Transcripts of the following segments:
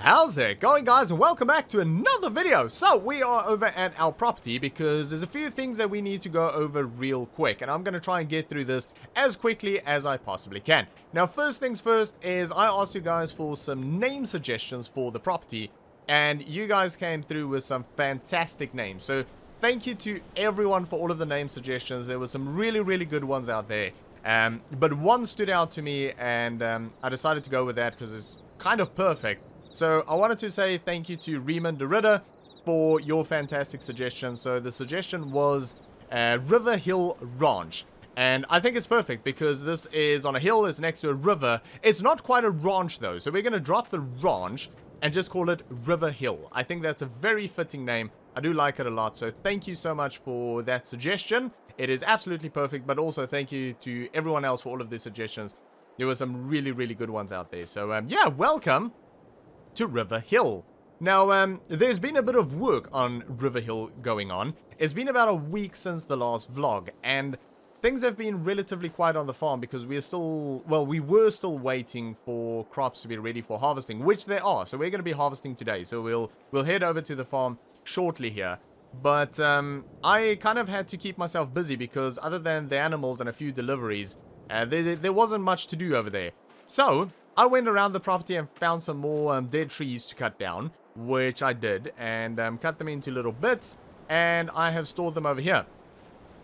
How's it going, guys, and welcome back to another video. So we are over at our property because there's a few things that we need to go over real quick, and I'm going to try and get through this as quickly as I possibly can. Now, first things first is I asked you guys for some name suggestions for the property, and you guys came through with some fantastic names. So thank you to everyone for all of the name suggestions. There were some really good ones out there, but one stood out to me, and I decided to go with that because it's kind of perfect. So I wanted to say thank you to Riemann de Ridder for your fantastic suggestion. So the suggestion was River Hill Ranch. And I think it's perfect because this is on a hill, it's next to a river. It's not quite a ranch though. So we're going to drop the ranch and just call it River Hill. I think that's a very fitting name. I do like it a lot. So thank you so much for that suggestion. It is absolutely perfect. But also thank you to everyone else for all of these suggestions. There were some really good ones out there. So yeah, welcome to River Hill. Now, there's been a bit of work on River Hill going on. It's been about a week since the last vlog, and things have been relatively quiet on the farm because we were still waiting for crops to be ready for harvesting, which they are. So we're going to be harvesting today. So we'll head over to the farm shortly here. But I kind of had to keep myself busy because other than the animals and a few deliveries, there wasn't much to do over there. So I went around the property and found some more dead trees to cut down, which I did, and cut them into little bits, and I have stored them over here.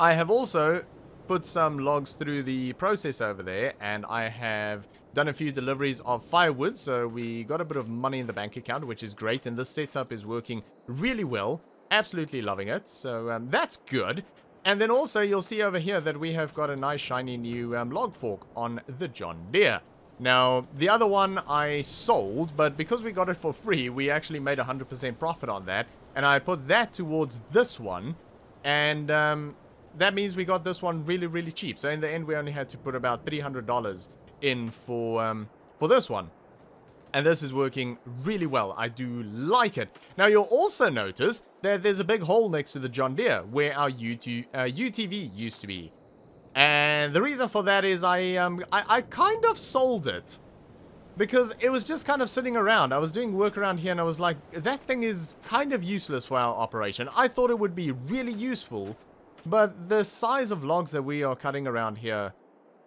I have also put some logs through the process over there, and I have done a few deliveries of firewood, so we got a bit of money in the bank account, which is great, and this setup is working really well. Absolutely loving it, so that's good. And then also you'll see over here that we have got a nice shiny new log fork on the John Deere. Now, the other one I sold, but because we got it for free, we actually made 100% profit on that. And I put that towards this one. And that means we got this one really cheap. So in the end, we only had to put about $300 in for this one. And this is working really well. I do like it. Now, you'll also notice that there's a big hole next to the John Deere where our UTV used to be. And the reason for that is I kind of sold it because it was just kind of sitting around. I was doing work around here and I was like, that thing is kind of useless for our operation. I thought it would be really useful, but the size of logs that we are cutting around here,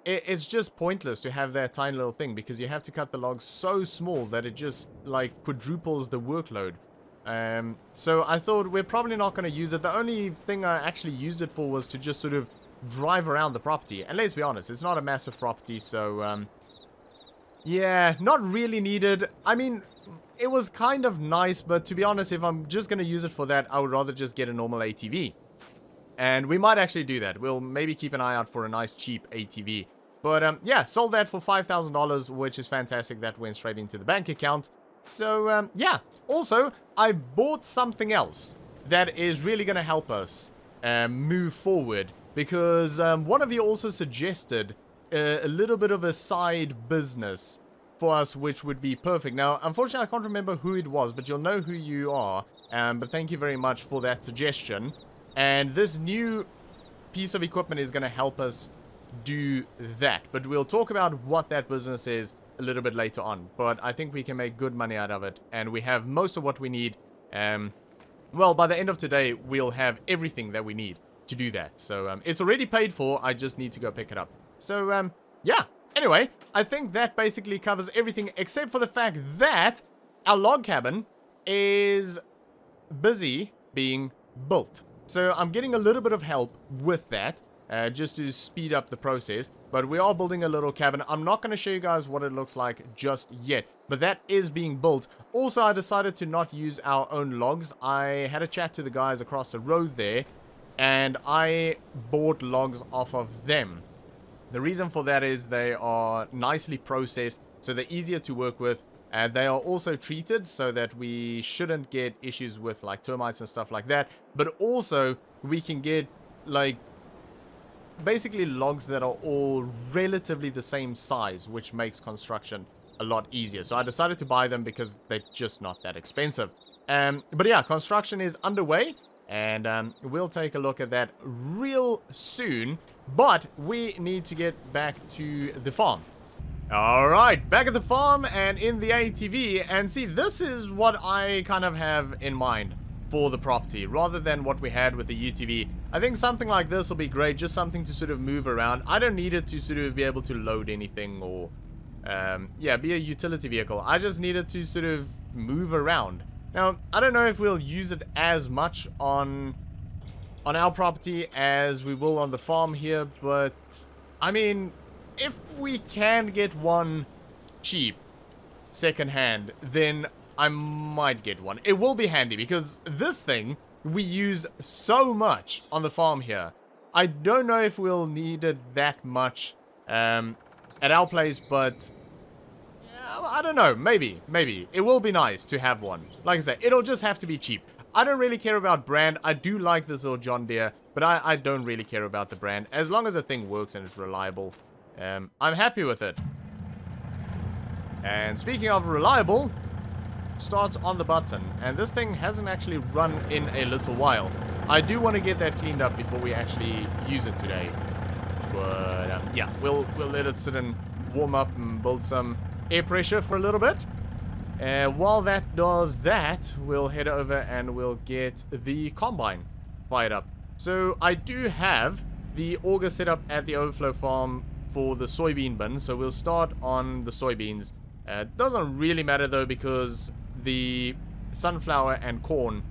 it's just pointless to have that tiny little thing because you have to cut the logs so small that it just like quadruples the workload. So I thought we're probably not going to use it. The only thing I actually used it for was to just sort of drive around the property, and let's be honest, it's not a massive property, so yeah, not really needed. I mean, it was kind of nice, but to be honest, if I'm just gonna use it for that, I would rather just get a normal ATV, and we might actually do that. We'll maybe keep an eye out for a nice cheap ATV, but yeah, sold that for $5,000, which is fantastic. That went straight into the bank account. So yeah, also I bought something else that is really gonna help us move forward. Because one of you also suggested a little bit of a side business for us, which would be perfect. Now, unfortunately, I can't remember who it was, but you'll know who you are. But thank you very much for that suggestion. And this new piece of equipment is going to help us do that. But we'll talk about what that business is a little bit later on. But I think we can make good money out of it. And we have most of what we need. Well, by the end of today, we'll have everything that we need to do that. So it's already paid for. I just need to go pick it up. So yeah, anyway, I think that basically covers everything except for the fact that our log cabin is busy being built. So I'm getting a little bit of help with that just to speed up the process, but we are building a little cabin. I'm not going to show you guys what it looks like just yet, but that is being built. Also, I decided to not use our own logs. I had a chat to the guys across the road there, and I bought logs off of them. The reason for that is they are nicely processed, so they're easier to work with. And they are also treated so that we shouldn't get issues with like termites and stuff like that. But also we can get like basically logs that are all relatively the same size, which makes construction a lot easier. So I decided to buy them because they're just not that expensive. But yeah, construction is underway. And we'll take a look at that real soon. But we need to get back to the farm. Alright, back at the farm and in the ATV, and see, this is what I kind of have in mind for the property, rather than what we had with the UTV. I think something like this will be great, just something to sort of move around. I don't need it to sort of be able to load anything or, yeah, be a utility vehicle. I just need it to sort of move around. Now, I don't know if we'll use it as much on our property as we will on the farm here, but, I mean, if we can get one cheap, secondhand, then I might get one. It will be handy because this thing we use so much on the farm here. I don't know if we'll need it that much at our place, but I don't know. Maybe. It will be nice to have one. Like I said, it'll just have to be cheap. I don't really care about brand. I do like this little John Deere, but I don't really care about the brand. As long as the thing works and it's reliable, I'm happy with it. And speaking of reliable, starts on the button, and this thing hasn't actually run in a little while. I do want to get that cleaned up before we actually use it today, but yeah, we'll let it sit and warm up and build some air pressure for a little bit. While that does that, we'll head over and we'll get the combine fired up. So I do have the auger set up at the overflow farm for the soybean bin, so we'll start on the soybeans. Doesn't really matter though, because the sunflower and corn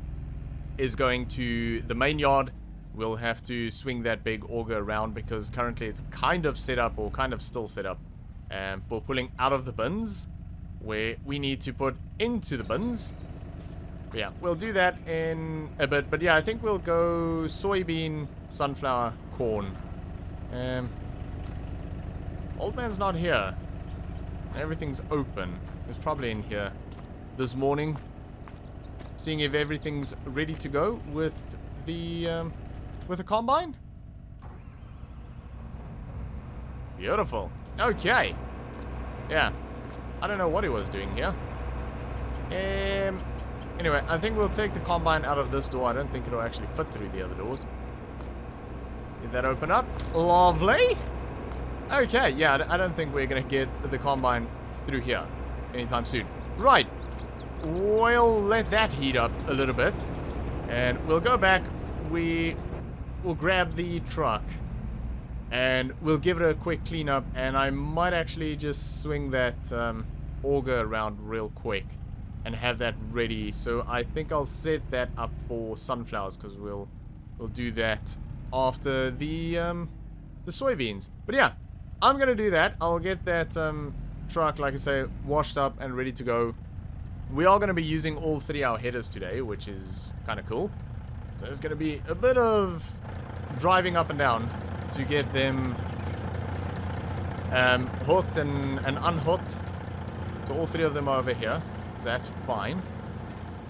is going to the main yard. We'll have to swing that big auger around because currently it's kind of set up, or kind of still set up, for pulling out of the bins where we need to put into the bins. But yeah, we'll do that in a bit. But yeah, I think we'll go soybean, sunflower, corn. Old man's not here. Everything's open. He's probably in here this morning, seeing if everything's ready to go with the combine. Beautiful. Okay. Yeah. I don't know what he was doing here. Anyway, I think we'll take the combine out of this door. I don't think it'll actually fit through the other doors. Did that open up? Lovely. Okay, yeah, I don't think we're going to get the combine through here anytime soon. Right. We'll let that heat up a little bit. And we'll go back. We'll grab the truck. And we'll give it a quick cleanup. And I might actually just swing that auger around real quick and have that ready. So I think I'll set that up for sunflowers, because we'll do that after the soybeans. But yeah, I'm gonna do that. I'll get that truck, like I say, washed up and ready to go. We are gonna be using all 3 hour headers today, which is kind of cool. So it's gonna be a bit of driving up and down to get them hooked and unhooked. So all 3 of them are over here. So that's fine.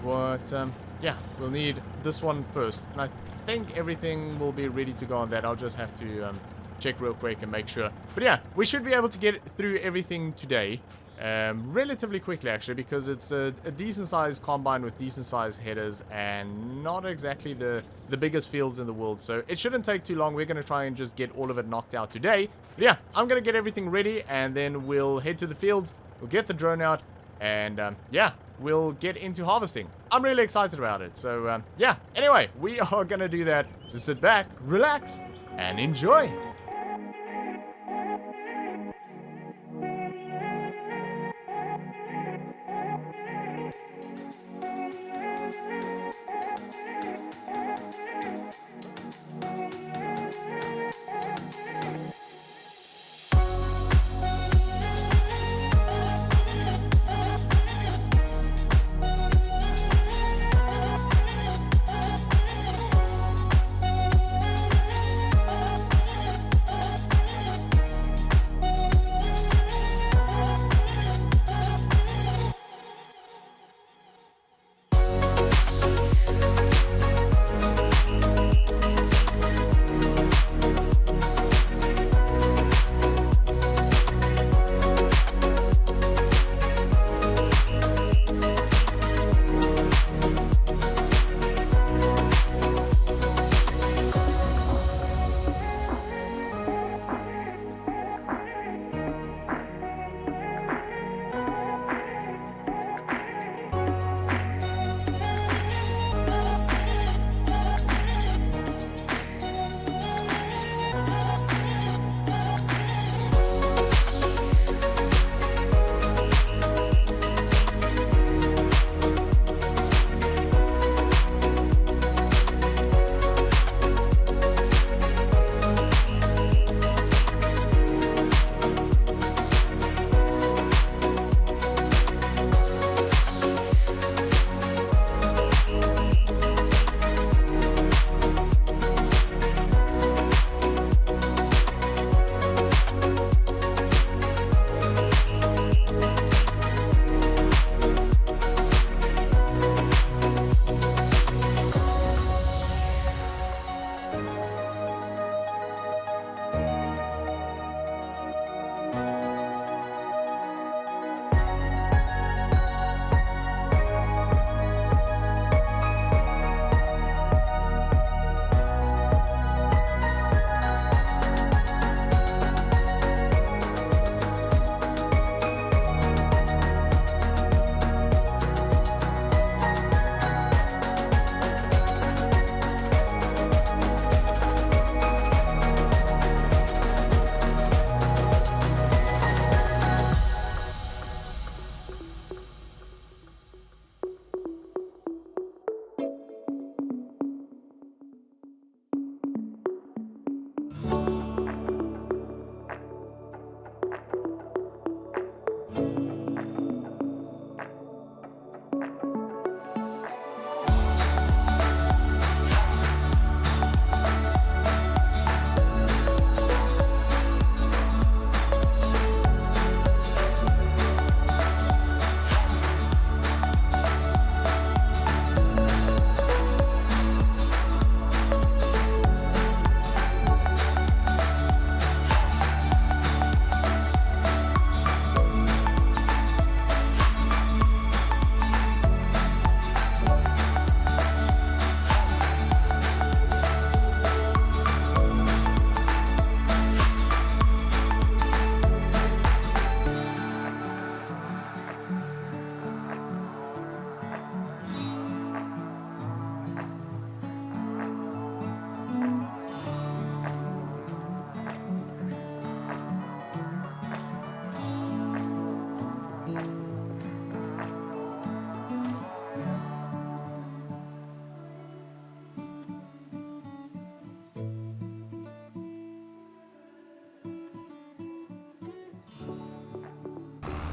But yeah, we'll need this one first. And I think everything will be ready to go on that. I'll just have to check real quick and make sure. But yeah, we should be able to get through everything today. Relatively quickly, actually, because it's a decent sized combine with decent sized headers and not exactly the biggest fields in the world. So it shouldn't take too long. We're going to try and just get all of it knocked out today. But yeah, I'm going to get everything ready, and then we'll head to the fields. We'll get the drone out, and yeah, we'll get into harvesting. I'm really excited about it. So yeah, anyway, we are going to do that. So sit back, relax, and enjoy.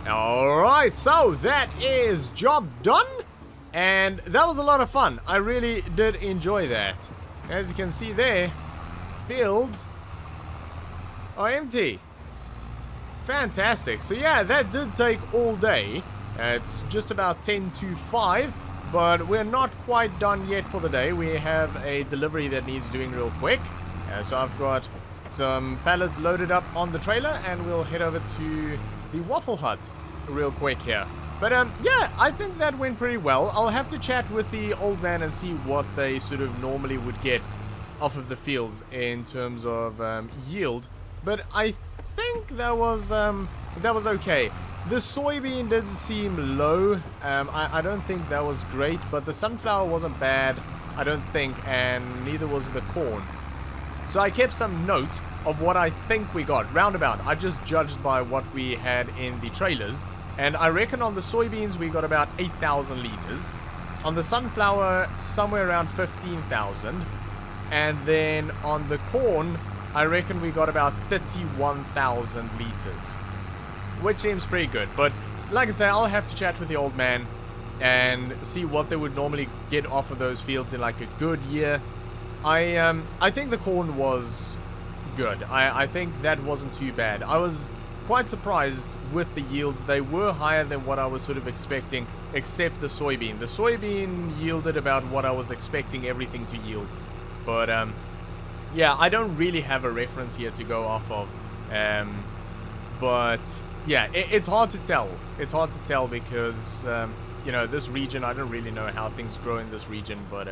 Alright, so that is job done. And that was a lot of fun. I really did enjoy that. As you can see there, fields are empty. Fantastic. So yeah, that did take all day. It's just about 10 to 5, but we're not quite done yet for the day. We have a delivery that needs doing real quick. So I've got some pallets loaded up on the trailer, and we'll head over to the Waffle Hut real quick here. But yeah, I think that went pretty well. I'll have to chat with the old man and see what they sort of normally would get off of the fields in terms of yield. But I think that was okay. The soybean did seem low. I don't think that was great, but the sunflower wasn't bad, I don't think, and neither was the corn. So I kept some notes of what I think we got, roundabout. I just judged by what we had in the trailers, and I reckon on the soybeans we got about 8,000 liters. On the sunflower, somewhere around 15,000. And then on the corn, I reckon we got about 31,000 liters. Which seems pretty good, but like I say, I'll have to chat with the old man and see what they would normally get off of those fields in like a good year. I think the corn was good. I think that wasn't too bad. I was quite surprised with the yields. They were higher than what I was sort of expecting, except the soybean. The soybean yielded about what I was expecting everything to yield. But yeah, I don't really have a reference here to go off of. But yeah, it's hard to tell. It's hard to tell because, you know, this region, I don't really know how things grow in this region. But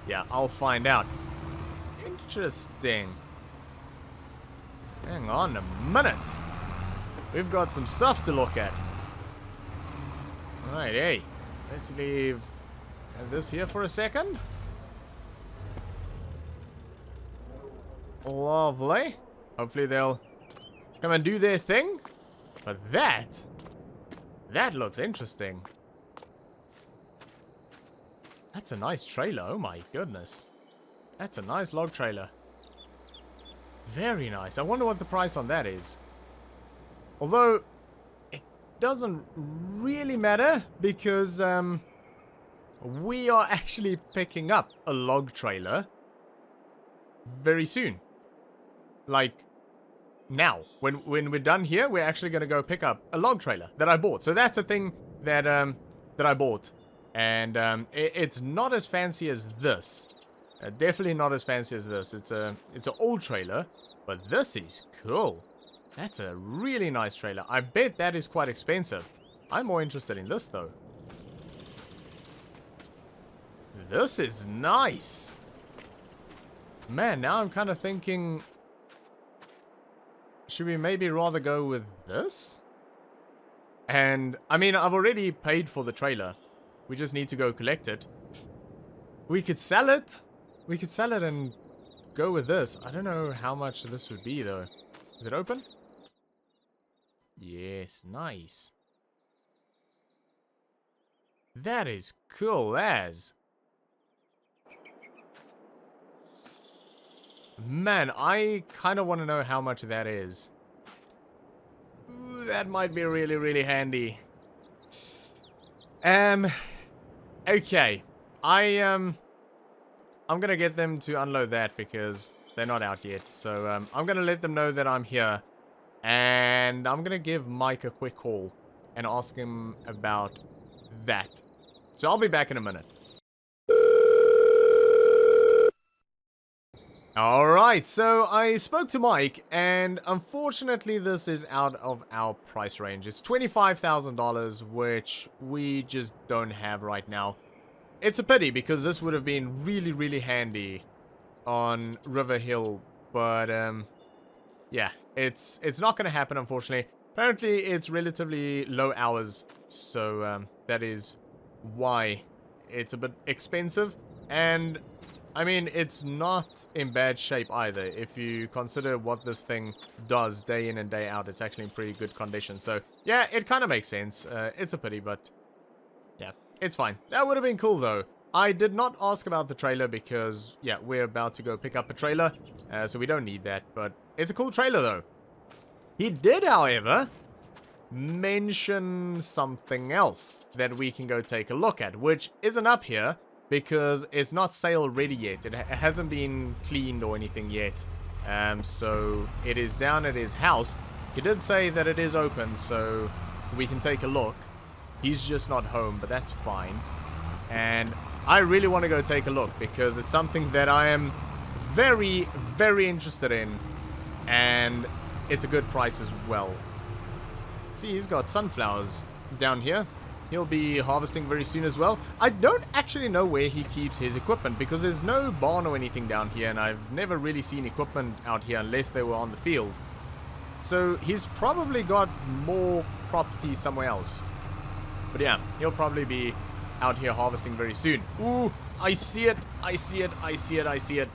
yeah, I'll find out. Interesting. Hang on a minute. We've got some stuff to look at. Alright, hey. Let's leave this here for a second. Lovely. Hopefully they'll come and do their thing. But that looks interesting. That's a nice trailer. Oh my goodness. That's a nice log trailer. Very nice. I wonder what the price on that is. Although, it doesn't really matter because we are actually picking up a log trailer very soon. Like, now. When we're done here, we're actually going to go pick up a log trailer that I bought. So that's the thing that that I bought. And it's not as fancy as this. Definitely not as fancy as this. It's an old trailer, but this is cool. That's a really nice trailer. I bet that is quite expensive. I'm more interested in this though. This is nice. Man, now I'm kind of thinking, should we maybe rather go with this? And I mean, I've already paid for the trailer. We just need to go collect it. We could sell it. We could sell it and go with this. I don't know how much this would be though. Is it open? Yes, nice. That is cool as. Man, I kind of want to know how much that is. Ooh, that might be really, really handy. Okay. I'm gonna get them to unload that because they're not out yet. So, I'm gonna let them know that I'm here. And I'm gonna give Mike a quick call and ask him about that. So I'll be back in a minute. Alright, so I spoke to Mike, and unfortunately this is out of our price range. It's $25,000, which we just don't have right now. It's a pity, because this would have been really, really handy on River Hill, but, yeah, it's not going to happen, unfortunately. Apparently, it's relatively low hours, so, that is why it's a bit expensive, and I mean, it's not in bad shape either. If you consider what this thing does day in and day out, it's actually in pretty good condition. So, yeah, it kind of makes sense. It's a pity, but yeah, it's fine. That would have been cool, though. I did not ask about the trailer because, yeah, we're about to go pick up a trailer. So we don't need that, but it's a cool trailer, though. He did, however, mention something else that we can go take a look at, which isn't up here because it's not sale ready yet. It hasn't been cleaned or anything yet. So it is down at his house. He did say that it is open, so we can take a look. He's just not home, but that's fine. And I really want to go take a look because it's something that I am very, very interested in. And it's a good price as well. See, he's got sunflowers down here. He'll be harvesting very soon as well. I don't actually know where he keeps his equipment because there's no barn or anything down here, and I've never really seen equipment out here unless they were on the field. So he's probably got more property somewhere else. But yeah, he'll probably be out here harvesting very soon. Ooh, I see it. I see it. I see it. I see it.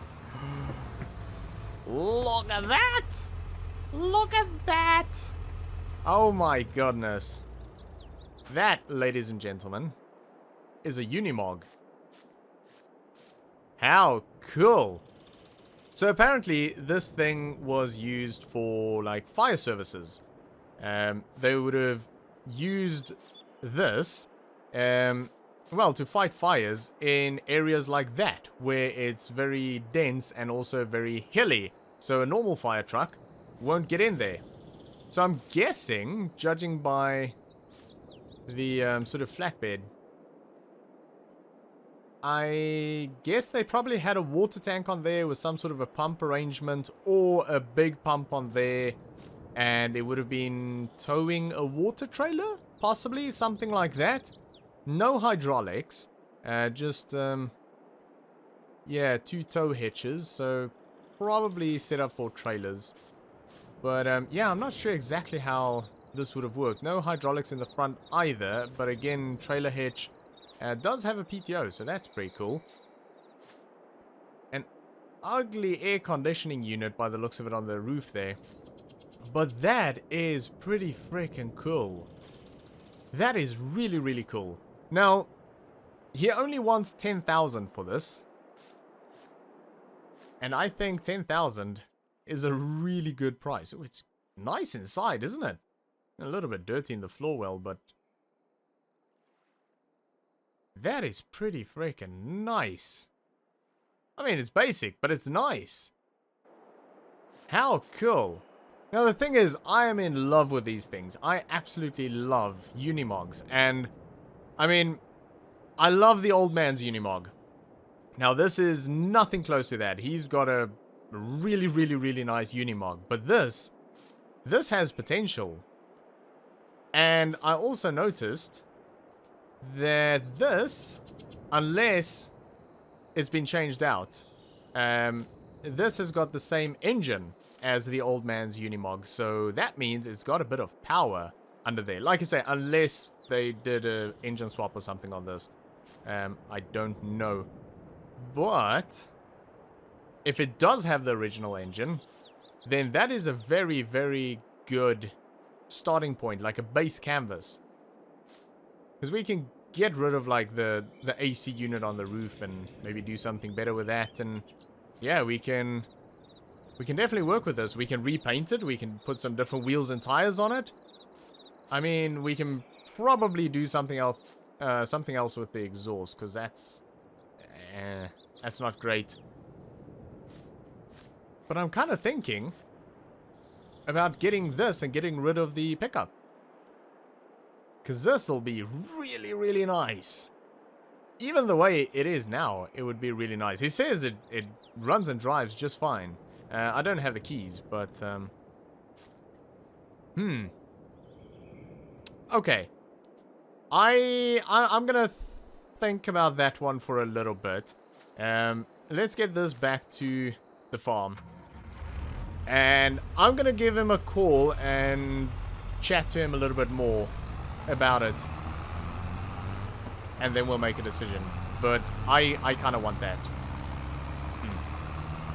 Look at that. Look at that. Oh my goodness. That, ladies and gentlemen, is a Unimog. How cool. So apparently this thing was used for like fire services. They would have used this, well, to fight fires in areas like that, where it's very dense and also very hilly. So a normal fire truck won't get in there. So I'm guessing, judging by the sort of flatbed, I guess they probably had a water tank on there with some sort of a pump arrangement or a big pump on there, and it would have been towing a water trailer, possibly something like that. No hydraulics, just yeah, 2 tow hitches, so probably set up for trailers. But yeah, I'm not sure exactly how this would have worked. No hydraulics in the front either, but again, trailer hitch does have a PTO, so that's pretty cool. An ugly air conditioning unit by the looks of it on the roof there. But that is pretty freaking cool. That is really, really cool. Now, he only wants 10,000 for this. And I think 10,000 is a really good price. Oh, it's nice inside, isn't it? A little bit dirty in the floor well, but that is pretty freaking nice. I mean, it's basic, but it's nice. How cool. Now, the thing is, I am in love with these things. I absolutely love Unimogs. And, I mean, I love the old man's Unimog. Now, this is nothing close to that. He's got a really, really, really nice Unimog. But this has potential. And I also noticed that this, unless it's been changed out, this has got the same engine as the old man's Unimog. So that means it's got a bit of power under there. Like I say, unless they did a engine swap or something on this. I don't know. But if it does have the original engine, then that is a very, very good starting point, like a base canvas. Because we can get rid of like the AC unit on the roof and maybe do something better with that. And yeah, we can definitely work with this. We can repaint it. We can put some different wheels and tires on it. I mean, we can probably do something else with the exhaust, because that's not great. But I'm kind of thinking about getting this and getting rid of the pickup, because this will be really, really nice. Even the way it is now, it would be really nice. He says it runs and drives just fine. I don't have the keys, but okay. I'm gonna think about that one for a little bit. Let's get this back to the farm. And I'm gonna give him a call and chat to him a little bit more about it. And then we'll make a decision. But I kind of want that.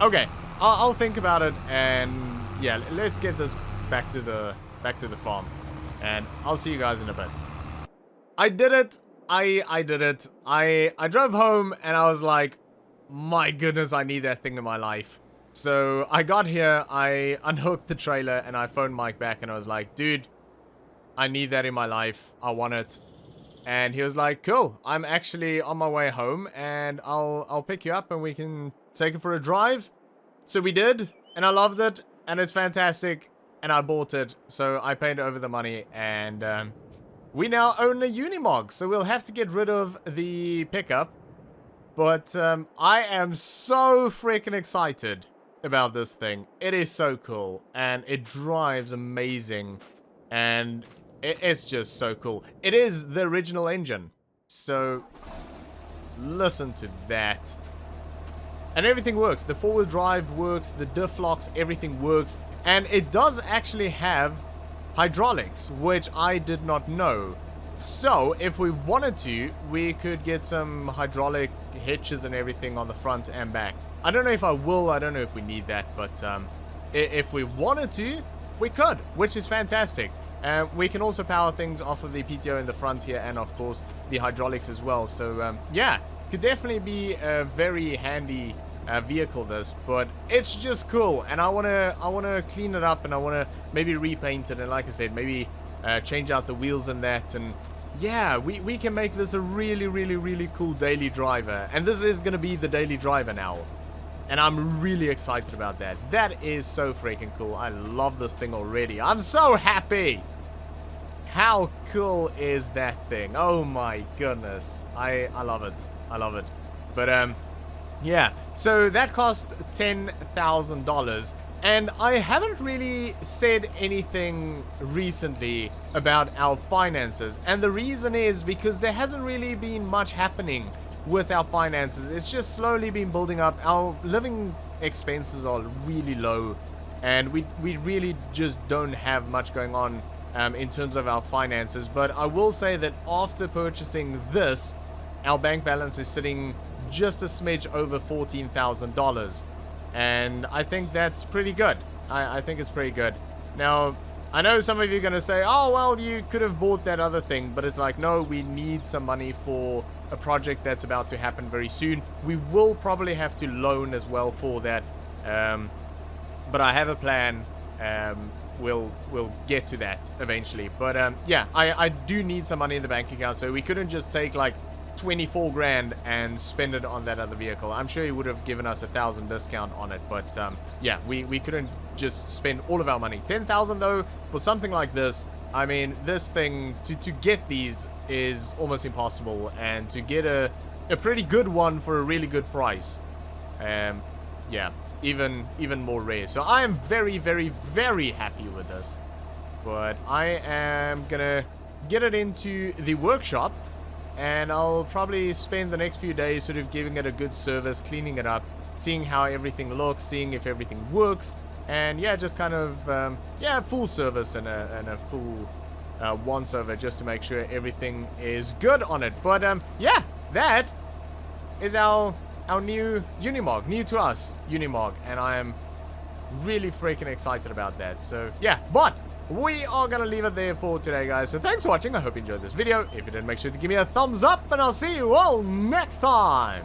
Okay, I'll think about it, and yeah, let's get this back to the farm. And I'll see you guys in a bit. I did it. I did it. I drove home and I was like, my goodness, I need that thing in my life. So I got here, I unhooked the trailer, and I phoned Mike back and I was like, dude, I need that in my life. I want it. And he was like, cool, I'm actually on my way home and I'll pick you up and we can take it for a drive. So we did, and I loved it, and it's fantastic, and I bought it. So I paid over the money, and we now own a Unimog. So we'll have to get rid of the pickup. But I am so freaking excited about this thing. It is so cool, and it drives amazing, and it's just so cool. It is the original engine, so listen to that. And everything works. The four-wheel drive works, the diff locks, everything works, and it does actually have hydraulics, which I did not know. So if we wanted to, we could get some hydraulic hitches and everything on the front and back. I don't know if I will, I don't know if we need that, but if we wanted to, we could, which is fantastic. We can also power things off of the PTO in the front here, and of course the hydraulics as well. So yeah, could definitely be a very handy vehicle, this, but it's just cool, and I wanna clean it up, and I wanna maybe repaint it, and like I said, maybe change out the wheels and that, and yeah, we can make this a really cool daily driver, and this is gonna be the daily driver now. And I'm really excited about that. That is so freaking cool. I love this thing already. I'm so happy. How cool is that thing? Oh my goodness. I love it. I love it. But yeah. So that cost $10,000. And I haven't really said anything recently about our finances. And the reason is because there hasn't really been much happening with our finances. It's just slowly been building up. Our living expenses are really low, and we really just don't have much going on in terms of our finances. But I will say that after purchasing this, our bank balance is sitting just a smidge over $14,000, and I think that's pretty good. I think it's pretty good. Now, I know some of you are going to say, oh well, you could have bought that other thing, but it's like, no, we need some money for a project that's about to happen very soon. We will probably have to loan as well for that, but I have a plan. We'll get to that eventually, but yeah, I do need some money in the bank account, so we couldn't just take like 24 grand and spend it on that other vehicle. I'm sure he would have given us 1,000 discount on it, but yeah, we couldn't just spend all of our money. 10,000 though for something like this. I mean, this thing, to get these is almost impossible, and to get a pretty good one for a really good price, yeah, even more rare. So I am very happy with this, but I am gonna get it into the workshop, and I'll probably spend the next few days sort of giving it a good service, cleaning it up, seeing how everything looks, seeing if everything works. And yeah, just kind of, yeah, full service and a full once over, just to make sure everything is good on it. But yeah, that is our new Unimog, new to us Unimog, and I am really freaking excited about that. So yeah, but we are gonna leave it there for today, guys. So thanks for watching. I hope you enjoyed this video. If you did, make sure to give me a thumbs up, and I'll see you all next time.